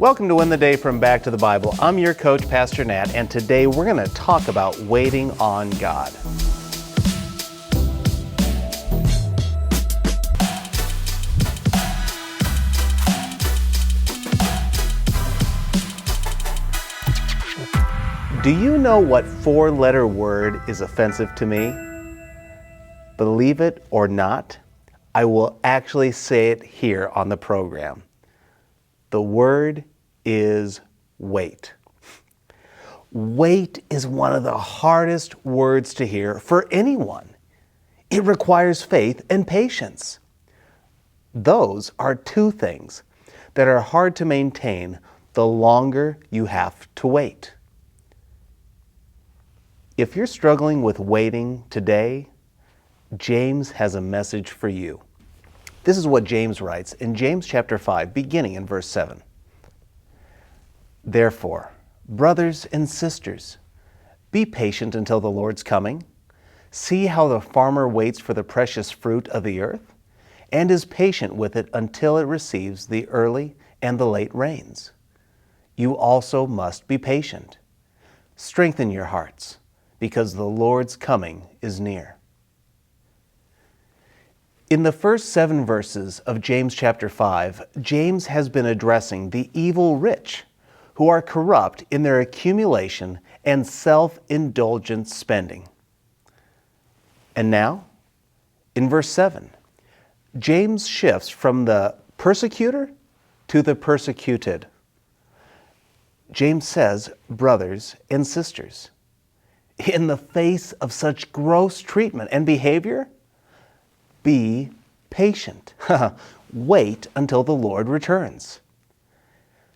Welcome to Win the Day from Back to the Bible. I'm your coach, Pastor Nat, and today we're going to talk about waiting on God. Do you know what four-letter word is offensive to me? Believe it or not, I will actually say it here on the program. The word is wait. Wait is one of the hardest words to hear for anyone. It requires faith and patience. Those are two things that are hard to maintain the longer you have to wait. If you're struggling with waiting today, James has a message for you. This is what James writes in James chapter 5, beginning in verse 7. Therefore, brothers and sisters, be patient until the Lord's coming. See how the farmer waits for the precious fruit of the earth, and is patient with it until it receives the early and the late rains. You also must be patient. Strengthen your hearts, because the Lord's coming is near. In the first 7 verses of James chapter 5, James has been addressing the evil rich who are corrupt in their accumulation and self-indulgent spending. And now, in verse 7, James shifts from the persecutor to the persecuted. James says, brothers and sisters, in the face of such gross treatment and behavior, be patient. Wait until the Lord returns.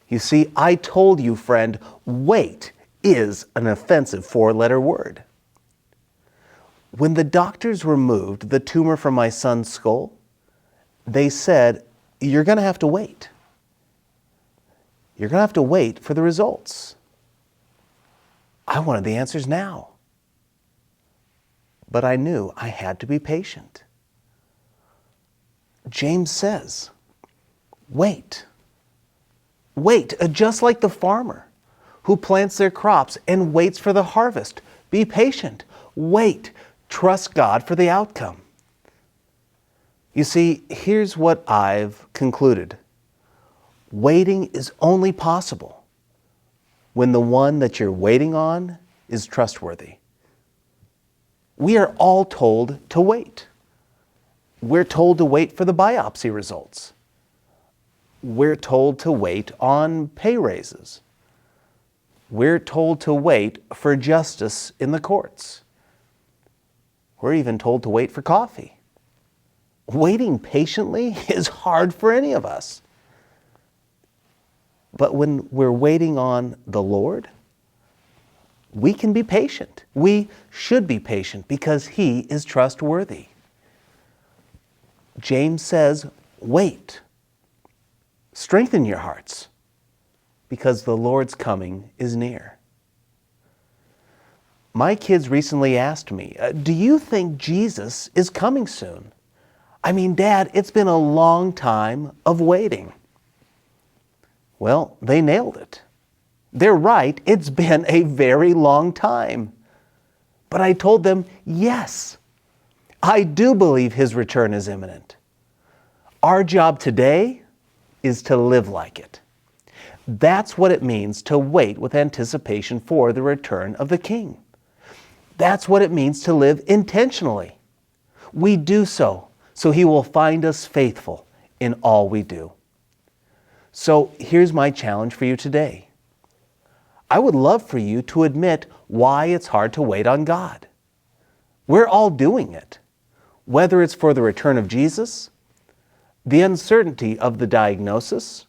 You see, I told you, friend, wait is an offensive 4-letter word. When the doctors removed the tumor from my son's skull, they said, you're going to have to wait. You're going to have to wait for the results. I wanted the answers now. But I knew I had to be patient. James says, wait. Wait, just like the farmer who plants their crops and waits for the harvest. Be patient. Wait. Trust God for the outcome. You see, here's what I've concluded. Waiting is only possible when the one that you're waiting on is trustworthy. We are all told to wait. We're told to wait for the biopsy results. We're told to wait on pay raises. We're told to wait for justice in the courts. We're even told to wait for coffee. Waiting patiently is hard for any of us. But when we're waiting on the Lord, we can be patient. We should be patient because He is trustworthy. James says, wait. Strengthen your hearts, because the Lord's coming is near. My kids recently asked me, do you think Jesus is coming soon? I mean, Dad, it's been a long time of waiting. Well, they nailed it. They're right, it's been a very long time. But I told them, yes, I do believe His return is imminent. Our job today is to live like it. That's what it means to wait with anticipation for the return of the King. That's what it means to live intentionally. We do so He will find us faithful in all we do. So here's my challenge for you today. I would love for you to admit why it's hard to wait on God. We're all doing it, whether it's for the return of Jesus, the uncertainty of the diagnosis,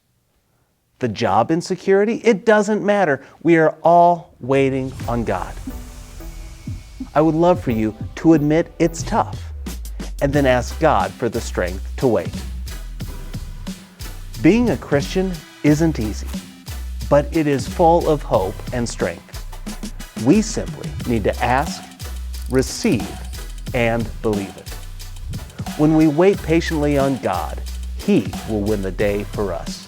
the job insecurity. It doesn't matter. We are all waiting on God. I would love for you to admit it's tough and then ask God for the strength to wait. Being a Christian isn't easy, but it is full of hope and strength. We simply need to ask, receive, and believe it. When we wait patiently on God, He will win the day for us.